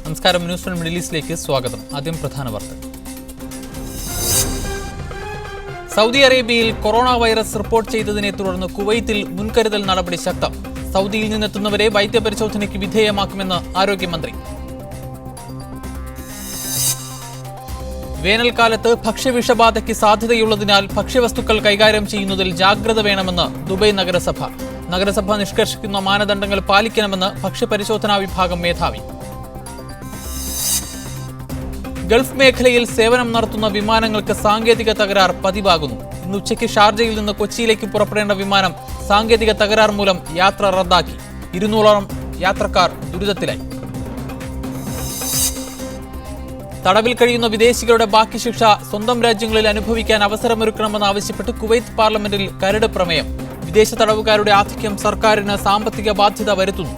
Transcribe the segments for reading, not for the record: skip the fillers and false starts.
നമസ്കാരം, news one middle ഈസ്റ്റിലേക്ക് സ്വാഗതം. ആദ്യം പ്രധാന വാർത്തകൾ. സൗദി അറേബ്യയിൽ കൊറോണ വൈറസ് റിപ്പോർട്ട് ചെയ്തതിനെ തുടർന്ന് കുവൈത്തിൽ മുൻകരുതൽ നടപടി ശക്തം. സൗദിയിൽ നിന്നെത്തുന്നവരെ വൈദ്യപരിശോധനയ്ക്ക് വിധേയമാക്കുമെന്ന് ആരോഗ്യമന്ത്രി. വേനൽക്കാലത്ത് ഭക്ഷ്യവിഷബാധയ്ക്ക് സാധ്യതയുള്ളതിനാൽ ഭക്ഷ്യവസ്തുക്കൾ കൈകാര്യം ചെയ്യുന്നതിൽ ജാഗ്രത വേണമെന്ന് ദുബൈ നഗരസഭ. നഗരസഭ നിഷ്കർഷിക്കുന്ന മാനദണ്ഡങ്ങൾ പാലിക്കണമെന്ന് ഭക്ഷ്യപരിശോധനാ വിഭാഗം മേധാവി. ഗൾഫ് മേഖലയിൽ സേവനം നടത്തുന്ന വിമാനങ്ങൾക്ക് സാങ്കേതിക തകരാർ പതിവാകുന്നു. ഇന്ന് ഉച്ചയ്ക്ക് ഷാർജയിൽ നിന്ന് കൊച്ചിയിലേക്ക് പുറപ്പെടേണ്ട വിമാനം സാങ്കേതിക തകരാർ മൂലം യാത്ര റദ്ദാക്കി. 200ഓളം യാത്രക്കാർ ദുരിതത്തിലായി. തടവിൽ കഴിയുന്ന വിദേശികളുടെ ബാക്കി ശിക്ഷ സ്വന്തം രാജ്യങ്ങളിൽ അനുഭവിക്കാൻ അവസരമൊരുക്കണമെന്നാവശ്യപ്പെട്ട് കുവൈത്ത് പാർലമെന്റിൽ കരട് പ്രമേയം. വിദേശ തടവുകാരുടെ ആധിക്യം സർക്കാരിന് സാമ്പത്തിക ബാധ്യത വരുത്തുന്നു.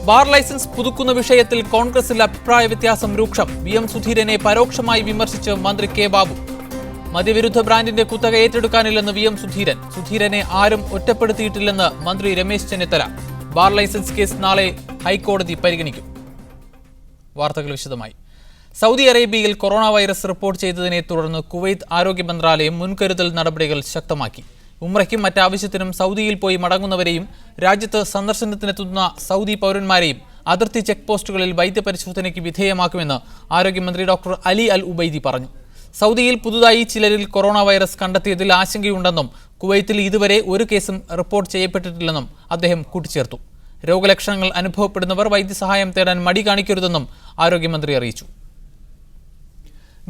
ബാർ ലൈസൻസ് പുതുക്കുന്ന വിഷയത്തിൽ കോൺഗ്രസിൽ അഭിപ്രായ വ്യത്യാസം രൂക്ഷം. VM സുധീരനെ പരോക്ഷമായി വിമർശിച്ച് മന്ത്രി കെ ബാബു. മദ്യവിരുദ്ധ ബ്രാൻഡിന്റെ കുത്തക ഏറ്റെടുക്കാനില്ലെന്ന് VM സുധീരൻ. സുധീരനെ ആരും ഒറ്റപ്പെടുത്തിയിട്ടില്ലെന്ന് മന്ത്രി Ramesh Chennithala. Bar licence case നാളെ ഹൈക്കോടതി പരിഗണിക്കും. വാർത്തകൾ വിശദമായി. സൗദി അറേബ്യയിൽ കൊറോണ വൈറസ് റിപ്പോർട്ട് ചെയ്തതിനെ തുടർന്ന് കുവൈത്ത് ആരോഗ്യ മന്ത്രാലയം മുൻകരുതൽ നടപടികൾ ശക്തമാക്കി. ഉംറയ്ക്കും മറ്റാവശ്യത്തിനും സൗദിയിൽ പോയി മടങ്ങുന്നവരെയും രാജ്യത്ത് സന്ദർശനത്തിനെത്തുന്ന സൗദി പൗരന്മാരെയും അതിർത്തി ചെക്ക് പോസ്റ്റുകളിൽ വൈദ്യപരിശോധനയ്ക്ക് വിധേയമാക്കുമെന്ന് ആരോഗ്യമന്ത്രി ഡോക്ടർ അലി അൽ ഉബൈദി പറഞ്ഞു. സൗദിയിൽ പുതുതായി ചിലരിൽ കൊറോണ വൈറസ് കണ്ടെത്തിയതിൽ ആശങ്കയുണ്ടെന്നും കുവൈത്തിൽ ഇതുവരെ ഒരു കേസും റിപ്പോർട്ട് ചെയ്യപ്പെട്ടിട്ടില്ലെന്നും അദ്ദേഹം കൂട്ടിച്ചേർത്തു. രോഗലക്ഷണങ്ങൾ അനുഭവപ്പെടുന്നവർ വൈദ്യസഹായം തേടാൻ മടി കാണിക്കരുതെന്നും ആരോഗ്യമന്ത്രി അറിയിച്ചു.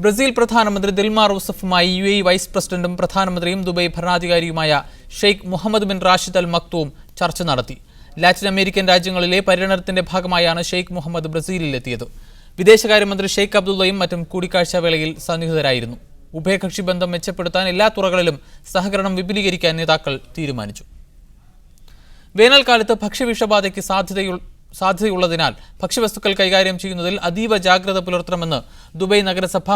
ബ്രസീൽ പ്രധാനമന്ത്രി ദിൽമ റൂസഫുമായി UAE വൈസ് പ്രസിഡന്റും പ്രധാനമന്ത്രിയും ദുബൈ ഭരണാധികാരിയുമായ Sheikh Mohammed bin Rashid Al Maktoum ചർച്ച നടത്തി. ലാറ്റിൻ അമേരിക്കൻ രാജ്യങ്ങളിലെ പര്യടനത്തിന്റെ ഭാഗമായാണ് ഷെയ്ഖ് മുഹമ്മദ് ബ്രസീലിലെത്തിയത്. വിദേശകാര്യമന്ത്രി ഷെയ്ഖ് അബ്ദുള്ളയും മറ്റും കൂടിക്കാഴ്ച വേളയിൽ സന്നിഹിതരായിരുന്നു. ഉഭയകക്ഷി ബന്ധം മെച്ചപ്പെടുത്താൻ എല്ലാ തുറകളിലും സഹകരണം വിപുലീകരിക്കാൻ നേതാക്കൾ തീരുമാനിച്ചു. വേനൽക്കാലത്ത് ഭക്ഷ്യവിഷബാധയ്ക്ക് സാധ്യതയുള്ളതിനാൽ ഭക്ഷ്യവസ്തുക്കൾ കൈകാര്യം ചെയ്യുന്നതിൽ അതീവ ജാഗ്രത പുലർത്തണമെന്ന് ദുബൈ നഗരസഭ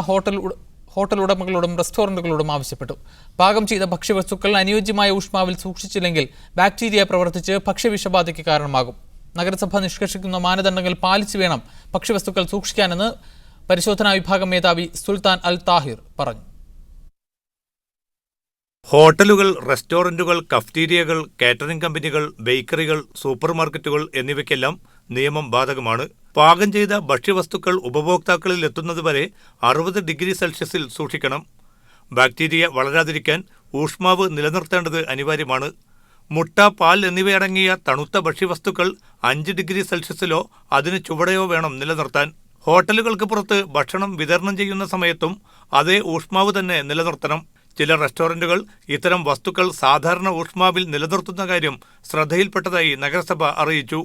ഹോട്ടൽ ഉടമകളോടും റെസ്റ്റോറന്റുകളോടും ആവശ്യപ്പെട്ടു. പാകം ചെയ്ത ഭക്ഷ്യവസ്തുക്കൾ അനുയോജ്യമായ ഊഷ്മാവിൽ സൂക്ഷിച്ചില്ലെങ്കിൽ ബാക്ടീരിയ പ്രവർത്തിച്ച് ഭക്ഷ്യവിഷബാധയ്ക്ക് കാരണമാകും. നഗരസഭ നിഷ്കർഷിക്കുന്ന മാനദണ്ഡങ്ങൾ പാലിച്ചു വേണം ഭക്ഷ്യവസ്തുക്കൾ സൂക്ഷിക്കാനെന്ന് പരിശോധനാ വിഭാഗം മേധാവി സുൽത്താൻ അൽ താഹിർ പറഞ്ഞു. ഹോട്ടലുകൾ, റെസ്റ്റോറന്റുകൾ, കഫ്റ്റീരിയകൾ, കാറ്ററിംഗ് കമ്പനികൾ, ബേക്കറികൾ, സൂപ്പർമാർക്കറ്റുകൾ എന്നിവയ്ക്കെല്ലാം നിയമം ബാധകമാണ്. പാകം ചെയ്ത ഭക്ഷ്യവസ്തുക്കൾ ഉപഭോക്താക്കളിൽ എത്തുന്നതുവരെ 60 ഡിഗ്രി സെൽഷ്യസിൽ സൂക്ഷിക്കണം. ബാക്ടീരിയ വളരാതിരിക്കാൻ ഊഷ്മാവ് നിലനിർത്തേണ്ടത് അനിവാര്യമാണ്. മുട്ട, പാൽ എന്നിവയടങ്ങിയ തണുത്ത ഭക്ഷ്യവസ്തുക്കൾ 5 ഡിഗ്രി സെൽഷ്യസിലോ അതിന് ചുവടെയോ വേണം നിലനിർത്താൻ. ഹോട്ടലുകൾക്ക് പുറത്ത് ഭക്ഷണം വിതരണം ചെയ്യുന്ന സമയത്തും അതേ ഊഷ്മാവ് തന്നെ നിലനിർത്തണം. ചില റെസ്റ്റോറന്റുകൾ ഇത്തരം വസ്തുക്കൾ സാധാരണ ഊഷ്മാവിൽ നിലനിർത്തുന്ന കാര്യം ശ്രദ്ധയിൽപ്പെട്ടതായി നഗരസഭ അറിയിച്ചു.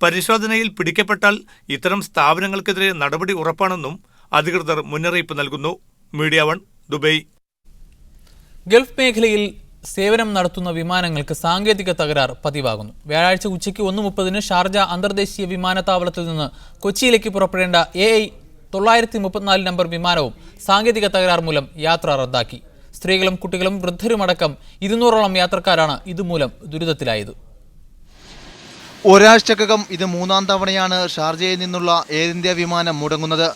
പരിശോധനയിൽ പിടിക്കപ്പെട്ടാൽ ഇത്തരം സ്ഥാപനങ്ങൾക്കെതിരെ നടപടി ഉറപ്പാണെന്നും അധികൃതർ മുന്നറിയിപ്പ് നൽകുന്നു. Media one, Dubai. ഗൾഫ് മേഖലയിൽ സേവനം നടത്തുന്ന വിമാനങ്ങൾക്ക് സാങ്കേതിക തകരാർ പതിവാകുന്നു. വ്യാഴാഴ്ച ഉച്ചയ്ക്ക് 1:30 ഷാർജ അന്തർദേശീയ വിമാനത്താവളത്തിൽ നിന്ന് കൊച്ചിയിലേക്ക് പുറപ്പെടേണ്ട AI 934 നമ്പർ വിമാനവും സാങ്കേതിക തകരാർ മൂലം യാത്ര റദ്ദാക്കി. സ്ത്രീകളും കുട്ടികളും വൃദ്ധരുമടക്കം 200ഓളം യാത്രക്കാരാണ് ഇതുമൂലം ദുരിതത്തിലായത്. ഒരാഴ്ചക്കകം ഇത് 3-ാം തവണയാണ് ഷാർജയിൽ നിന്നുള്ള എയർ ഇന്ത്യ വിമാനം മുടങ്ങുന്നത്.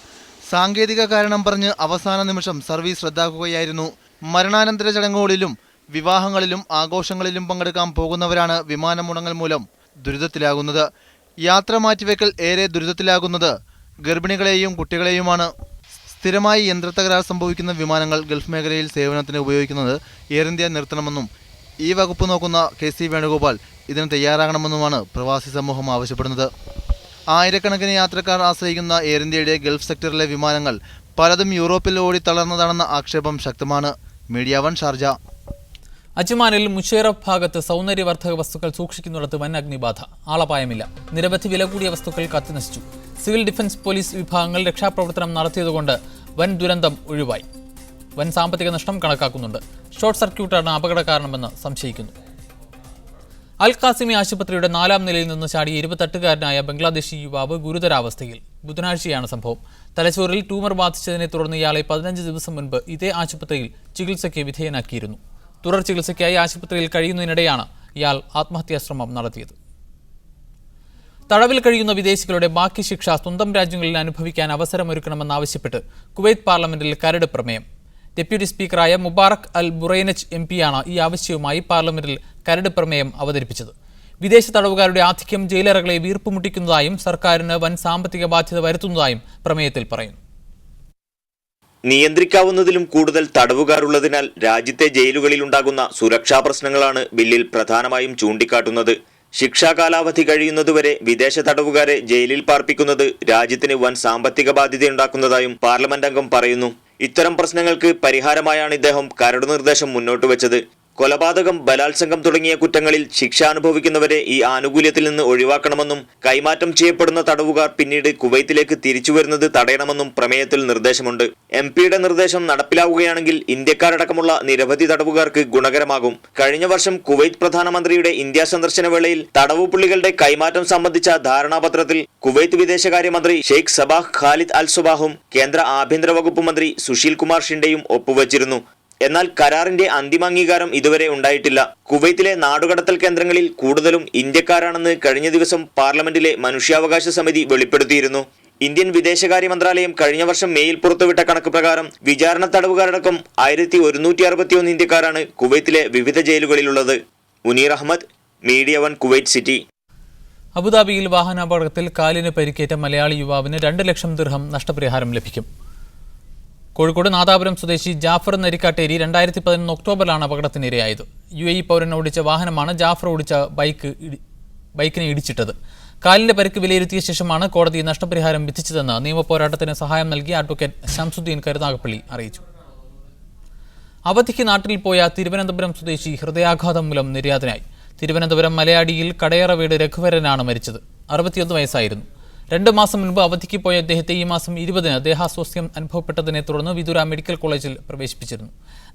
സാങ്കേതിക കാരണം പറഞ്ഞ് അവസാന നിമിഷം സർവീസ് റദ്ദാക്കുകയായിരുന്നു. മരണാനന്തര ചടങ്ങുകളിലും വിവാഹങ്ങളിലും ആഘോഷങ്ങളിലും പങ്കെടുക്കാൻ പോകുന്നവരാണ് വിമാനം മുടങ്ങൽ മൂലം ദുരിതത്തിലാകുന്നത്. യാത്ര മാറ്റിവെക്കൽ ഏറെ ദുരിതത്തിലാകുന്നത് ഗർഭിണികളെയും കുട്ടികളെയുമാണ്. സ്ഥിരമായി യന്ത്രത്തകരാർ സംഭവിക്കുന്ന വിമാനങ്ങൾ ഗൾഫ് മേഖലയിൽ സേവനത്തിന് ഉപയോഗിക്കുന്നത് എയർ ഇന്ത്യ നിർത്തണമെന്നും ഈ വകുപ്പ് നോക്കുന്ന KC വേണുഗോപാൽ ഇതിന് തയ്യാറാകണമെന്നുമാണ് പ്രവാസി സമൂഹം ആവശ്യപ്പെടുന്നത്. ആയിരക്കണക്കിന് യാത്രക്കാർ ആശ്രയിക്കുന്ന എയർ ഇന്ത്യയുടെ ഗൾഫ് സെക്ടറിലെ വിമാനങ്ങൾ പലതും യൂറോപ്പിൽ ഓടി തളർന്നതാണെന്ന ആക്ഷേപം ശക്തമാണ്. Media One, Sharjah. അജ്മാനിൽ മുഷേറഫ് ഭാഗത്ത് സൗന്ദര്യവർദ്ധക വസ്തുക്കൾ സൂക്ഷിക്കുന്നിടത്ത് വൻ അഗ്നിബാധ. ആളപായമില്ല. നിരവധി വില കൂടിയ വസ്തുക്കൾ കത്തിനശിച്ചു. സിവിൽ ഡിഫൻസ്, പോലീസ് വിഭാഗങ്ങൾ രക്ഷാപ്രവർത്തനം നടത്തിയതുകൊണ്ട് വൻ ദുരന്തം ഒഴിവായി. വൻ സാമ്പത്തിക നഷ്ടം കണക്കാക്കുന്നുണ്ട്. ഷോർട്ട് സർക്യൂട്ടാണ് അപകട കാരണമെന്ന് സംശയിക്കുന്നു. അൽ ഖാസിമി ആശുപത്രിയുടെ 4-ാം നിലയിൽ നിന്ന് ചാടിയ 28-കാരനായ ബംഗ്ലാദേശി യുവാവ് ഗുരുതരാവസ്ഥയിൽ. ബുധനാഴ്ചയാണ് സംഭവം. തലച്ചോറിൽ ട്യൂമർ ബാധിച്ചതിനെ തുടർന്ന് ഇയാളെ 15 ദിവസം മുൻപ് ഇതേ ആശുപത്രിയിൽ ചികിത്സയ്ക്ക് വിധേയനാക്കിയിരുന്നു. തുടർ ചികിത്സയ്ക്കായി ആശുപത്രിയിൽ കഴിയുന്നതിനിടെയാണ് ഇയാൾ ആത്മഹത്യാശ്രമം നടത്തിയത്. തടവിൽ കഴിയുന്ന വിദേശികളുടെ ബാക്കി ശിക്ഷ സ്വന്തം രാജ്യങ്ങളിൽ അനുഭവിക്കാൻ അവസരമൊരുക്കണമെന്നാവശ്യപ്പെട്ട് കുവൈത്ത് പാർലമെന്റിൽ കരട് പ്രമേയം. ഡെപ്യൂട്ടി സ്പീക്കറായ മുബാറക് അൽ ബുറൈനച്ച് എംപിയാണ് ഈ ആവശ്യവുമായി പാർലമെന്റിൽ കരട് പ്രമേയം അവതരിപ്പിച്ചത്. വിദേശ തടവുകാരുടെ ആധിക്യം ജയിലറകളെ വീർപ്പുമുട്ടിക്കുന്നതായും സർക്കാരിന് വൻ സാമ്പത്തിക ബാധ്യത വരുത്തുന്നതായും പ്രമേയത്തിൽ പറയുന്നു. നിയന്ത്രിക്കാവുന്നതിലും കൂടുതൽ തടവുകാരുള്ളതിനാൽ രാജ്യത്തെ ജയിലുകളിലുണ്ടാകുന്ന സുരക്ഷാ പ്രശ്നങ്ങളാണ് ബില്ലിൽ പ്രധാനമായും ചൂണ്ടിക്കാട്ടുന്നത്. ശിക്ഷാ കാലാവധി കഴിയുന്നതുവരെ വിദേശ തടവുകാരെ ജയിലിൽ പാർപ്പിക്കുന്നത് രാജ്യത്തിന് വൻ സാമ്പത്തിക ബാധ്യതയുണ്ടാക്കുന്നതായും പാർലമെന്റ് അംഗം പറയുന്നു. ഇത്തരം പ്രശ്നങ്ങൾക്ക് പരിഹാരമായാണ് ഇദ്ദേഹം കരട് നിർദ്ദേശം മുന്നോട്ട് വെച്ചത്. കൊലപാതകം, ബലാത്സംഗം തുടങ്ങിയ കുറ്റങ്ങളിൽ ശിക്ഷ അനുഭവിക്കുന്നവരെ ഈ ആനുകൂല്യത്തിൽ നിന്ന് ഒഴിവാക്കണമെന്നും കൈമാറ്റം ചെയ്യപ്പെടുന്ന തടവുകാർ പിന്നീട് കുവൈത്തിലേക്ക് തിരിച്ചുവരുന്നത് തടയണമെന്നും പ്രമേയത്തിൽ നിർദ്ദേശമുണ്ട്. എംപിയുടെ നിർദ്ദേശം നടപ്പിലാവുകയാണെങ്കിൽ ഇന്ത്യക്കാരടക്കമുള്ള നിരവധി തടവുകാർക്ക് ഗുണകരമാകും. കഴിഞ്ഞ വർഷം കുവൈത്ത് പ്രധാനമന്ത്രിയുടെ ഇന്ത്യ സന്ദർശന വേളയിൽ തടവുപുള്ളികളുടെ കൈമാറ്റം സംബന്ധിച്ച ധാരണാപത്രത്തിൽ കുവൈത്ത് വിദേശകാര്യമന്ത്രി ഷെയ്ഖ് സബാഹ് ഖാലിദ് അൽ സുബാഹും കേന്ദ്ര ആഭ്യന്തര വകുപ്പ് മന്ത്രി സുശീൽ കുമാർ ഷിൻഡെയും ഒപ്പുവച്ചിരുന്നു. എന്നാൽ കരാറിന്റെ അന്തിമ അംഗീകാരം ഇതുവരെ ഉണ്ടായിട്ടില്ല. കുവൈത്തിലെ നാടുകടത്തൽ കേന്ദ്രങ്ങളിൽ കൂടുതലും ഇന്ത്യക്കാരാണെന്ന് കഴിഞ്ഞ ദിവസം പാർലമെന്റിലെ മനുഷ്യാവകാശ സമിതി വെളിപ്പെടുത്തിയിരുന്നു. ഇന്ത്യൻ വിദേശകാര്യ മന്ത്രാലയം കഴിഞ്ഞ വർഷം മേയിൽ പുറത്തുവിട്ട കണക്ക് പ്രകാരം വിചാരണ തടവുകാരടക്കം 1161 ഇന്ത്യക്കാരാണ് കുവൈത്തിലെ വിവിധ ജയിലുകളിലുള്ളത്. Muneer Ahmed, Media One, Kuwait City. അബുദാബിയിൽ വാഹനാപകടത്തിൽ കാലിന് പരിക്കേറ്റ മലയാളി യുവാവിന് 2 ലക്ഷം ദിർഹം നഷ്ടപരിഹാരം ലഭിക്കും. കോഴിക്കോട് നാദാപുരം സ്വദേശി ജാഫർ നരിക്കാട്ടേരി 2011 ഒക്ടോബറിലാണ് അപകടത്തിനിരയായത്. UAE പൗരൻ ഓടിച്ച വാഹനമാണ് ജാഫർ ഓടിച്ച ബൈക്കിനെ ഇടിച്ചിട്ടത്. കാലിന്റെ പരിക്ക് വിലയിരുത്തിയ ശേഷമാണ് കോടതി നഷ്ടപരിഹാരം വിധിച്ചതെന്ന് നിയമപോരാട്ടത്തിന് സഹായം നൽകിയ അഡ്വക്കേറ്റ് ശംസുദ്ദീൻ കരുനാഗപ്പള്ളി അറിയിച്ചു. അവധിക്ക് നാട്ടിൽ പോയ തിരുവനന്തപുരം സ്വദേശി ഹൃദയാഘാതം മൂലം നിര്യാതനായി. തിരുവനന്തപുരം മലയാടിയിൽ കടയറ വീട് രഘുവരനാണ് മരിച്ചത്. 61 വയസ്സായിരുന്നു. 2 മാസം മുൻപ് അവധിക്ക് പോയ അദ്ദേഹത്തെ ഈ മാസം 20-ന് ദേഹാസ്വാസ്ഥ്യം അനുഭവപ്പെട്ടതിനെ തുടർന്ന് വിദുര മെഡിക്കൽ കോളേജിൽ പ്രവേശിപ്പിച്ചിരുന്നു.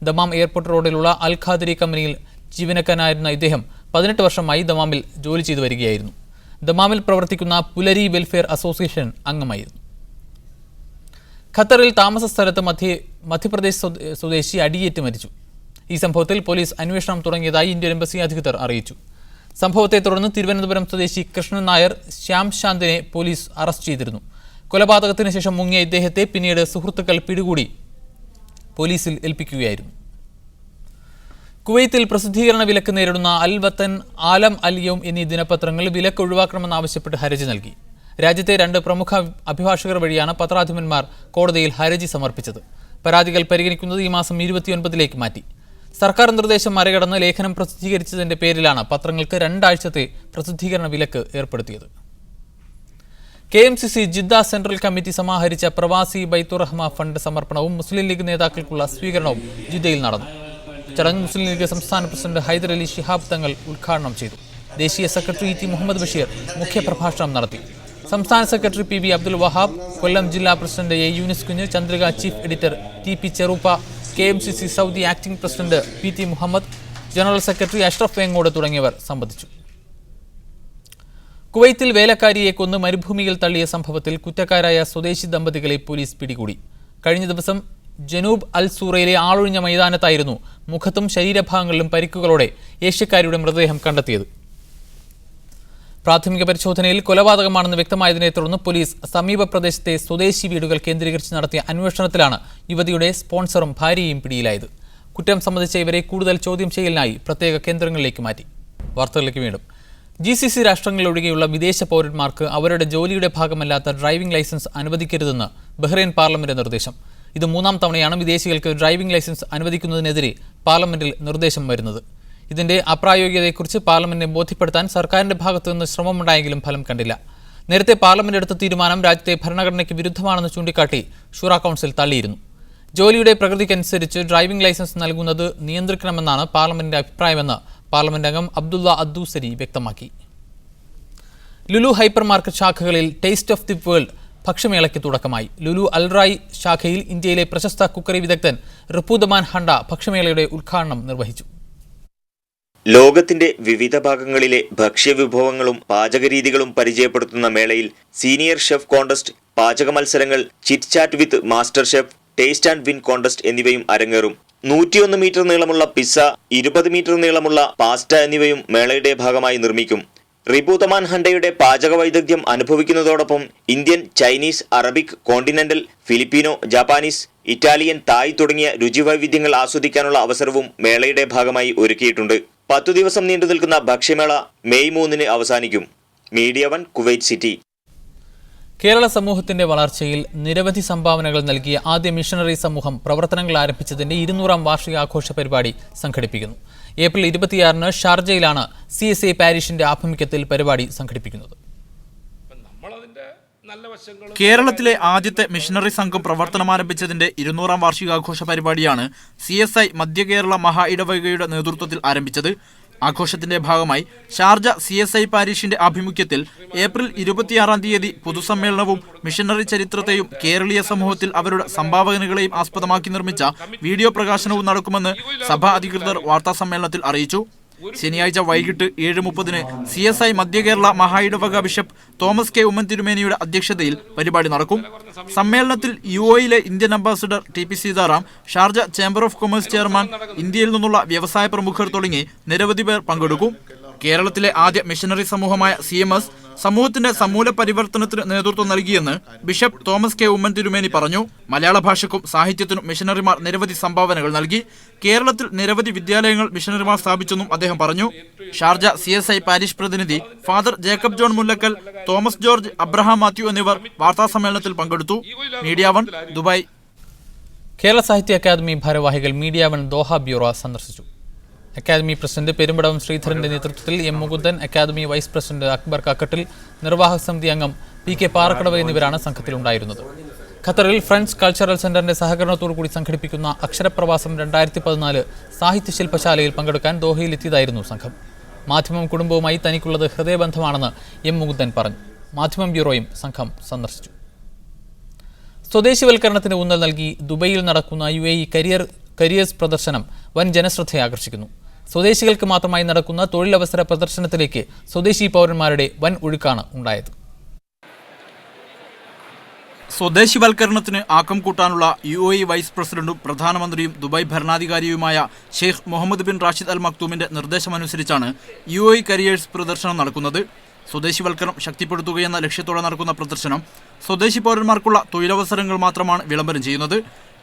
ദമാം എയർപോർട്ട് റോഡിലുള്ള അൽ ഖാദിരി കമ്പനിയിൽ ജീവനക്കാരനായിരുന്ന ഇദ്ദേഹം 18 വർഷമായി ദമാമിൽ ജോലി ചെയ്തു വരികയായിരുന്നു. ദമാമിൽ പ്രവർത്തിക്കുന്ന പുലരി വെൽഫെയർ അസോസിയേഷൻ അംഗമായിരുന്നു. ഖത്തറിൽ താമസ സ്ഥലത്ത് മധ്യപ്രദേശ് സ്വദേശി അടിയേറ്റ് മരിച്ചു. ഈ സംഭവത്തിൽ പോലീസ് അന്വേഷണം തുടങ്ങിയതായി ഇന്ത്യൻ എംബസി അധികൃതർ അറിയിച്ചു. സംഭവത്തെ തുടർന്ന് തിരുവനന്തപുരം സ്വദേശി കൃഷ്ണൻ നായർ ശ്യാം ശാന്തിനെ പോലീസ് അറസ്റ്റ് ചെയ്തിരുന്നു. കൊലപാതകത്തിന് ശേഷം മുങ്ങിയ ഇദ്ദേഹത്തെ പിന്നീട് സുഹൃത്തുക്കൾ പിടികൂടി പോലീസിൽ ഏൽപ്പിക്കുകയായിരുന്നു. കുവൈത്തിൽ പ്രസിദ്ധീകരണ വിലക്ക് നേരിടുന്ന അൽ വത്തൻ, ആലം അൽ യൗം എന്നീ ദിനപത്രങ്ങൾ വിലക്ക് ഒഴിവാക്കണമെന്നാവശ്യപ്പെട്ട് ഹർജി നൽകി. രാജ്യത്തെ 2 പ്രമുഖ അഭിഭാഷകർ വഴിയാണ് പത്രാധിപന്മാർ കോടതിയിൽ ഹർജി സമർപ്പിച്ചത്. പരാതികൾ പരിഗണിക്കുന്നത് ഈ മാസം 29-ലേക്ക് മാറ്റി. സർക്കാർ നിർദ്ദേശം മറികടന്ന് ലേഖനം പ്രസിദ്ധീകരിച്ചതിന്റെ പേരിലാണ് പത്രങ്ങൾക്ക് 2 ആഴ്ചത്തെ പ്രസിദ്ധീകരണ വിലക്ക് ഏർപ്പെടുത്തിയത്. KMCC ജിദ്ദ സെൻട്രൽ കമ്മിറ്റി സമാഹരിച്ച പ്രവാസി ബൈത്തുറഹ്മ ഫണ്ട് സമർപ്പണവും മുസ്ലിം ലീഗ് നേതാക്കൾക്കുള്ള സ്വീകരണവും ജിദ്ദയിൽ നടന്നു. ചടങ്ങ് മുസ്ലിം ലീഗ് സംസ്ഥാന പ്രസിഡന്റ് ഹൈദർ അലി ശിഹാബ് തങ്ങൾ ഉദ്ഘാടനം ചെയ്തു. ദേശീയ സെക്രട്ടറി ടി മുഹമ്മദ് ബഷീർ മുഖ്യപ്രഭാഷണം നടത്തി. സംസ്ഥാന സെക്രട്ടറി PB അബ്ദുൽ വഹാബ്, കൊല്ലം ജില്ലാ president A Yunus Kunju, Chandrika chief editor TP Cheruppa, KMCC Saudi acting president PT Muhammad, general secretary Ashraf Vengode തുടങ്ങിയവർ സംബന്ധിച്ചു. കുവൈത്തിൽ വേലക്കാരിയെ കൊന്ന് മരുഭൂമിയിൽ തള്ളിയ സംഭവത്തിൽ കുറ്റക്കാരായ സ്വദേശി ദമ്പതികളെ പോലീസ് പിടികൂടി. കഴിഞ്ഞ ദിവസം ജനൂബ് അൽ സൂറയിലെ ആളൊഴിഞ്ഞ മൈതാനത്തായിരുന്നു മുഖത്തും ശരീരഭാഗങ്ങളിലും പരിക്കുകളോടെ ഏഷ്യക്കാരിയുടെ മൃതദേഹം കണ്ടെത്തിയത്. പ്രാഥമിക പരിശോധനയിൽ കൊലപാതകമാണെന്ന് വ്യക്തമായതിനെ തുടർന്ന് പോലീസ് സമീപ പ്രദേശത്തെ സ്വദേശി വീടുകൾ കേന്ദ്രീകരിച്ച് നടത്തിയ അന്വേഷണത്തിലാണ് യുവതിയുടെ സ്പോൺസറും ഭാര്യയും പിടിയിലായത്. കുറ്റം സംബന്ധിച്ച ഇവരെ കൂടുതൽ ചോദ്യം ചെയ്യലിനായി പ്രത്യേക കേന്ദ്രങ്ങളിലേക്ക് മാറ്റി. വാർത്തകളിലേക്ക് വീണ്ടും. GCC രാഷ്ട്രങ്ങളിലൊഴികെയുള്ള വിദേശ പൗരന്മാർക്ക് അവരുടെ ജോലിയുടെ ഭാഗമല്ലാത്ത ഡ്രൈവിംഗ് ലൈസൻസ് അനുവദിക്കരുതെന്ന് ബഹ്റൈൻ പാർലമെന്റ് നിർദ്ദേശം. ഇത് 3-ാം തവണയാണ് വിദേശികൾക്ക് ഡ്രൈവിംഗ് ലൈസൻസ് അനുവദിക്കുന്നതിനെതിരെ പാർലമെന്റിൽ നിർദ്ദേശം വരുന്നത്. ഇതിന്റെ അപ്രായോഗികതയെക്കുറിച്ച് പാർലമെന്റിനെ ബോധ്യപ്പെടുത്താൻ സർക്കാരിന്റെ ഭാഗത്തുനിന്ന് ശ്രമമുണ്ടായെങ്കിലും ഫലം കണ്ടില്ല. നേരത്തെ പാർലമെന്റ് എടുത്ത തീരുമാനം രാജ്യത്തെ ഭരണഘടനയ്ക്ക് വിരുദ്ധമാണെന്ന് ചൂണ്ടിക്കാട്ടി ഷൂറ കൗൺസിൽ തള്ളിയിരുന്നു. ജോലിയുടെ പ്രകൃതിക്കനുസരിച്ച് ഡ്രൈവിംഗ് ലൈസൻസ് നൽകുന്നത് നിയന്ത്രിക്കണമെന്നാണ് പാർലമെന്റിന്റെ അഭിപ്രായമെന്ന് പാർലമെന്റ് അംഗം അബ്ദുള്ള അദ്ദൂസരി വ്യക്തമാക്കി. ലുലു ഹൈപ്പർ മാർക്കറ്റ് ശാഖകളിൽ ടേസ്റ്റ് ഓഫ് ദി വേൾഡ് ഭക്ഷ്യമേളയ്ക്ക് തുടക്കമായി. ലുലു അൽറായി ശാഖയിൽ ഇന്ത്യയിലെ പ്രശസ്ത കുക്കറി വിദഗ്ധൻ റിപ്പുദമാൻ ഹണ്ട ഭക്ഷ്യമേളയുടെ ഉദ്ഘാടനം നിർവഹിച്ചു. ലോകത്തിന്റെ വിവിധ ഭാഗങ്ങളിലെ ഭക്ഷ്യവിഭവങ്ങളും പാചകരീതികളും പരിചയപ്പെടുത്തുന്ന മേളയിൽ സീനിയർ ഷെഫ് കോൺടെസ്റ്റ്, പാചക മത്സരങ്ങൾ, chit chat with master chef, taste and win contest എന്നിവയും അരങ്ങേറും. 101 മീറ്റർ നീളമുള്ള പിസ്സ, 20 മീറ്റർ നീളമുള്ള പാസ്റ്റ എന്നിവയും മേളയുടെ ഭാഗമായി നിർമ്മിക്കും. റിബൂതമാൻ ഹണ്ടയുടെ പാചക വൈദഗ്ധ്യം അനുഭവിക്കുന്നതോടൊപ്പം Indian, Chinese, Arabic, continental, Filipino, Japanese, Italian, Thai തുടങ്ങിയ രുചിവൈവിധ്യങ്ങൾ ആസ്വദിക്കാനുള്ള അവസരവും മേളയുടെ ഭാഗമായി ഒരുക്കിയിട്ടുണ്ട്. 10 ദിവസം നീണ്ടു നിൽക്കുന്ന ഭക്ഷ്യമേള മെയ് 3 അവസാനിക്കും. Media 1, Kuwait city. കേരള സമൂഹത്തിന്റെ വളർച്ചയിൽ നിരവധി സംഭാവനകൾ നൽകിയ ആദ്യ മിഷണറി സമൂഹം പ്രവർത്തനങ്ങൾ ആരംഭിച്ചതിന്റെ 200ാം വാർഷികാഘോഷ പരിപാടി സംഘടിപ്പിക്കുന്നു. ഏപ്രിൽ 26 ഷാർജയിലാണ് CSI പാരിഷിന്റെ ആഭിമുഖ്യത്തിൽ പരിപാടി സംഘടിപ്പിക്കുന്നത്. കേരളത്തിലെ ആദ്യത്തെ മിഷണറി സംഘം പ്രവർത്തനം ആരംഭിച്ചതിന്റെ 200ാം വാർഷികാഘോഷ പരിപാടിയാണ് CSI മധ്യ കേരള മഹാ ഇടവകയുടെ നേതൃത്വത്തിൽ ആരംഭിച്ചത്. ആഘോഷത്തിന്റെ ഭാഗമായി ഷാർജ CSI പാരിഷിന്റെ ആഭിമുഖ്യത്തിൽ ഏപ്രിൽ 26-ാം തീയതി പൊതുസമ്മേളനവും മിഷണറി ചരിത്രത്തെയും കേരളീയ സമൂഹത്തിൽ അവരുടെ സംഭാവനകളെയും ആസ്പദമാക്കി നിർമ്മിച്ച വീഡിയോ പ്രകാശനവും നടക്കുമെന്ന് സഭാ അധികൃതർ വാർത്താസമ്മേളനത്തിൽ അറിയിച്ചു. ശനിയാഴ്ച വൈകിട്ട് 7:30 CSI മധ്യ കേരള മഹാ ഇടവക ബിഷപ്പ് തോമസ് കെ ഉമ്മൻ തിരുമേനിയുടെ അധ്യക്ഷതയിൽ പരിപാടി നടക്കും. സമ്മേളനത്തിൽ UAE Indian ambassador TP Sitaram, Sharjah chamber of commerce chairman, ഇന്ത്യയിൽ നിന്നുള്ള വ്യവസായ പ്രമുഖർ തുടങ്ങി നിരവധി പേർ പങ്കെടുക്കും. കേരളത്തിലെ ആദ്യ മിഷണറി സമൂഹമായ CMS സമൂഹത്തിന്റെ സമൂല പരിവർത്തനത്തിന് നേതൃത്വം നൽകിയെന്ന് ബിഷപ്പ് തോമസ് കെ ഉമ്മൻ തിരുമേനി പറഞ്ഞു. മലയാള ഭാഷയ്ക്കും സാഹിത്യത്തിനും മിഷണറിമാർ നിരവധി സംഭാവനകൾ നൽകി. കേരളത്തിൽ നിരവധി വിദ്യാലയങ്ങൾ മിഷണറിമാർ സ്ഥാപിച്ചെന്നും അദ്ദേഹം പറഞ്ഞു. ഷാർജ CSI പാരിഷ് പ്രതിനിധി father Jacob John Mullakkal, Thomas George, Abraham Mathew എന്നിവർ വാർത്താസമ്മേളനത്തിൽ പങ്കെടുത്തു. Media 1, Dubai. Kerala Sahitya academy ഭാരവാഹികൾ മീഡിയ 1 ദോഹ ബ്യൂറോ സന്ദർശിച്ചു. അക്കാദമി പ്രസിഡന്റ് പെരുമ്പടവം ശ്രീധരന്റെ നേതൃത്വത്തിൽ M. Mukundan, academy vice president Akbar Kakkattil, നിർവാഹക സമിതി അംഗം PK പാറക്കടവ് എന്നിവരാണ് സംഘത്തിലുണ്ടായിരുന്നത്. ഖത്തറിൽ ഫ്രഞ്ച് കൾച്ചറൽ സെന്ററിന്റെ സഹകരണത്തോടുകൂടി സംഘടിപ്പിക്കുന്ന അക്ഷരപ്രവാസം 2014 സാഹിത്യ ശില്പശാലയിൽ പങ്കെടുക്കാൻ ദോഹയിലെത്തിയതായിരുന്നു സംഘം. മാധ്യമം കുടുംബവുമായി തനിക്കുള്ളത് ഹൃദയബന്ധമാണെന്ന് M. മുകുന്ദൻ പറഞ്ഞു. മാധ്യമം ബ്യൂറോയും സംഘം സന്ദർശിച്ചു. സ്വദേശിവൽക്കരണത്തിന് ഊന്നൽ നൽകി ദുബൈയിൽ നടക്കുന്ന UAE കരിയേഴ്സ് പ്രദർശനം വൻ ജനശ്രദ്ധയെ ആകർഷിക്കുന്നു. സ്വദേശികൾക്ക് മാത്രമായി നടക്കുന്ന തൊഴിലവസര പ്രദർശനത്തിലേക്ക് സ്വദേശി പൗരന്മാരുടെ വൻ ഒഴുക്കാണ് ഉണ്ടായത്. സ്വദേശിവൽക്കരണത്തിന് ആക്കം കൂട്ടാനുള്ള UAE വൈസ് പ്രസിഡന്റും പ്രധാനമന്ത്രിയും ദുബായ് ഭരണാധികാരിയുമായ Sheikh Mohammed bin Rashid Al മക്തൂമിന്റെ നിർദ്ദേശമനുസരിച്ചാണ് UAE കരിയേഴ്സ് പ്രദർശനം നടക്കുന്നത്. സ്വദേശിവൽക്കരണം ശക്തിപ്പെടുത്തുകയെന്ന ലക്ഷ്യത്തോടെ നടക്കുന്ന പ്രദർശനം സ്വദേശി പൗരന്മാർക്കുള്ള തൊഴിലവസരങ്ങൾ മാത്രമാണ് വിളംബരം ചെയ്യുന്നത്.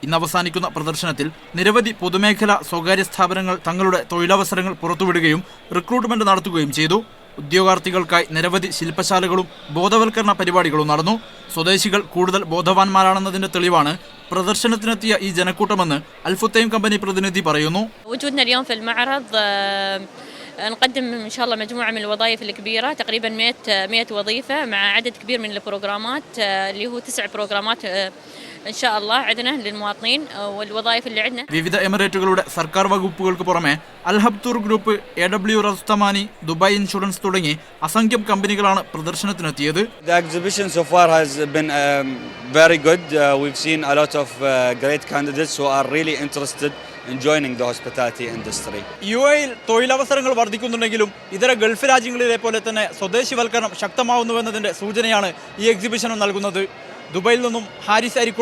ഇന്ന് അവസാനിക്കുന്ന പ്രദർശനത്തിൽ നിരവധി പൊതുമേഖലാ സ്വകാര്യ സ്ഥാപനങ്ങൾ തങ്ങളുടെ തൊഴിലവസരങ്ങൾ പുറത്തുവിടുകയും റിക്രൂട്ട്മെന്റ് നടത്തുകയും ചെയ്തു. ഉദ്യോഗാർത്ഥികൾക്കായി നിരവധി ശില്പശാലകളും ബോധവൽക്കരണ പരിപാടികളും നടന്നു. സ്വദേശികൾ കൂടുതൽ ബോധവാന്മാരാണെന്നതിന്റെ തെളിവാണ് പ്രദർശനത്തിനെത്തിയ ഈ ജനക്കൂട്ടമെന്ന് അൽഫുത്തൈം കമ്പനി പ്രതിനിധി പറയുന്നു. نقدم إن شاء الله مجموعة من الوظائف الكبيرة تقريبا 100 وظيفة مع عدد كبير من البروجرامات اللي هو 9 بروجرامات إن شاء الله عندنا للمواطنين والوظائف اللي عندنا. വിവിധ എമിറേറ്റുകളുടെ സർക്കാർ വകുപ്പുകൾക്ക് പുറമെ അൽഹബ്തൂർ ഗ്രൂപ്പ്, AW റസ്തമാനി, ദുബായ് ഇൻഷുറൻസ് തുടങ്ങി അസംഖ്യം കമ്പനികളാണ് പ്രദർശനത്തിനെത്തിയത്. The exhibition so far has been very good. We've seen a lot of great candidates who are really interested in joining the hospitality industry. UAE തൊഴിലവസരങ്ങൾ വർദ്ധിക്കുന്നുണ്ടെങ്കിലും ഇതര ഗൾഫ് രാജ്യങ്ങളിലെ പോലെ തന്നെ സ്വദേശിവൽക്കരണം ശക്തമാവുന്നുവെന്നതിന്റെ സൂചനയാണ് ഈ എക്സിബിഷനും നൽകുന്നത്. ദുബായിൽ നിന്നും ഹാരിസ് അരിക്കോട്.